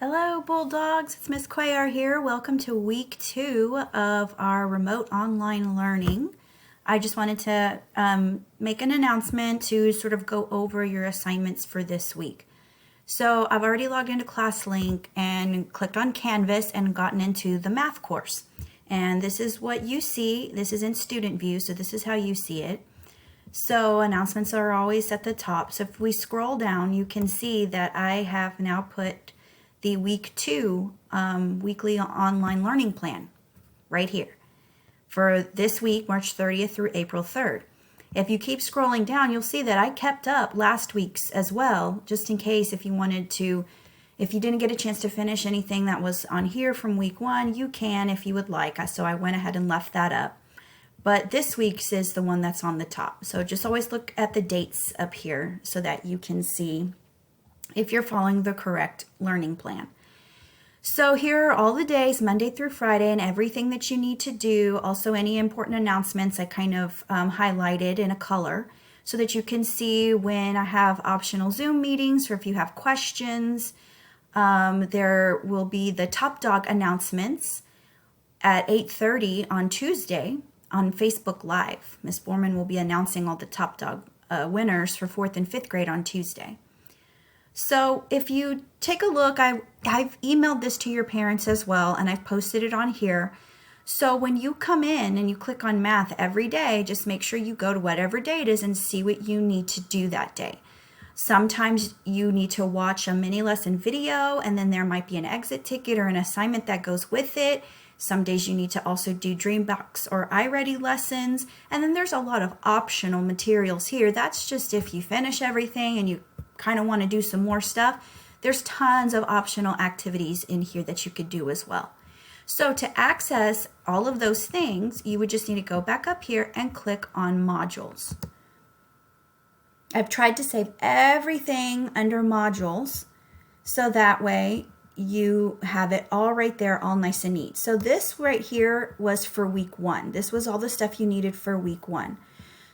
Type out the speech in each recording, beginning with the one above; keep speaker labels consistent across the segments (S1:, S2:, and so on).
S1: Hello, Bulldogs. It's Miss Cuellar here. Welcome to week 2 of our remote online learning. I just wanted to make an announcement to sort of go over your assignments for this week. So I've already logged into ClassLink and clicked on Canvas and gotten into the math course. And this is what you see. This is in student view, so this is how you see it. So announcements are always at the top. So if we scroll down, you can see that I have now put the week 2 weekly online learning plan right here for this week, March 30th through April 3rd. If you keep scrolling down, you'll see that I kept up last week's as well, just in case if you wanted to, if you didn't get a chance to finish anything that was on here from week 1, you can if you would like. So I went ahead and left that up. But this week's is the one that's on the top. So just always look at the dates up here so that you can see if you're following the correct learning plan. So here are all the days, Monday through Friday, and everything that you need to do. Also, any important announcements I kind of highlighted in a color so that you can see when I have optional Zoom meetings or if you have questions. There will be the Top Dog announcements at 8:30 on Tuesday on Facebook Live. Ms. Borman will be announcing all the Top Dog winners for 4th and 5th grade on Tuesday. So if you take a look, I've emailed this to your parents as well, and I've posted it on here. So when you come in and you click on math every day, just make sure you go to whatever day it is and see what you need to do that day. Sometimes you need to watch a mini lesson video, and then there might be an exit ticket or an assignment that goes with it. Some days you need to also do Dreambox or iReady lessons. And then there's a lot of optional materials here. That's just if you finish everything and you kind of want to do some more stuff. There's tons of optional activities in here that you could do as well. So to access all of those things, you would just need to go back up here and click on modules. I've tried to save everything under modules so that way you have it all right there, all nice and neat. So this right here was for week 1. This was all the stuff you needed for week 1.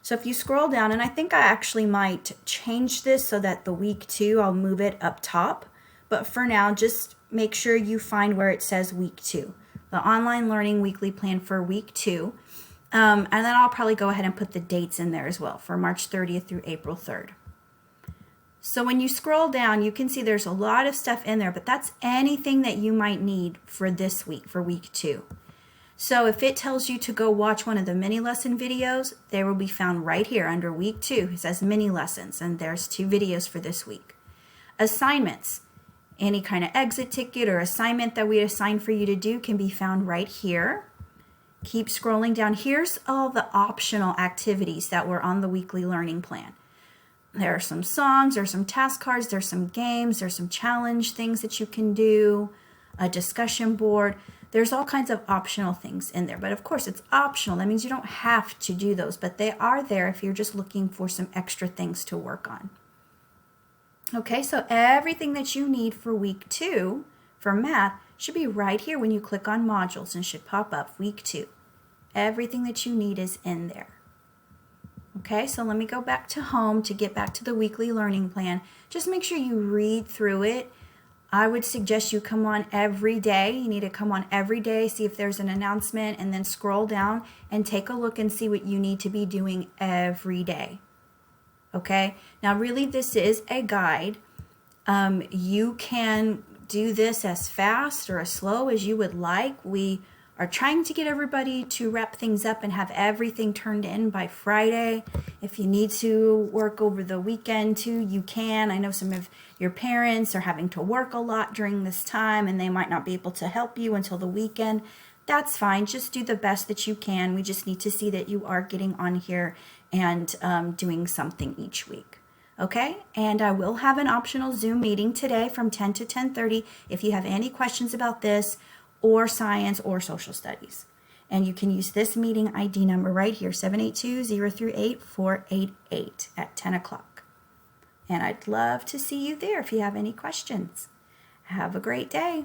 S1: So if you scroll down, and I think I actually might change this so that the week 2, I'll move it up top. But for now, just make sure you find where it says week 2, the online learning weekly plan for week 2. And then I'll probably go ahead and put the dates in there as well for March 30th through April 3rd. So when you scroll down, you can see there's a lot of stuff in there, but that's anything that you might need for this week, for week 2. So if it tells you to go watch one of the mini lesson videos, they will be found right here under week 2. It says mini lessons, and there's 2 videos for this week. Assignments, any kind of exit ticket or assignment that we assign for you to do can be found right here. Keep scrolling down. Here's all the optional activities that were on the weekly learning plan. There are some songs, there's some task cards, there's some games, there's some challenge things that you can do, a discussion board. There's all kinds of optional things in there, but of course it's optional. That means you don't have to do those, but they are there if you're just looking for some extra things to work on. Okay, so everything that you need for week 2 for math should be right here when you click on modules and should pop up week 2. Everything that you need is in there. Okay, so let me go back to home to get back to the weekly learning plan. Just make sure you read through it. I would suggest you come on every day. You need to come on every day, see if there's an announcement, and then scroll down and take a look and see what you need to be doing every day. Okay, now really this is a guide. You can do this as fast or as slow as you would like. We are trying to get everybody to wrap things up and have everything turned in by Friday. If you need to work over the weekend too, you can. I know some of your parents are having to work a lot during this time and they might not be able to help you until the weekend. That's fine. Just do the best that you can. We just need to see that you are getting on here and doing something each week. Okay, and I will have an optional Zoom meeting today from 10 to 10:30 if you have any questions about this or science or social studies. And you can use this meeting ID number right here, 782-038-488 at 10 o'clock. And I'd love to see you there if you have any questions. Have a great day.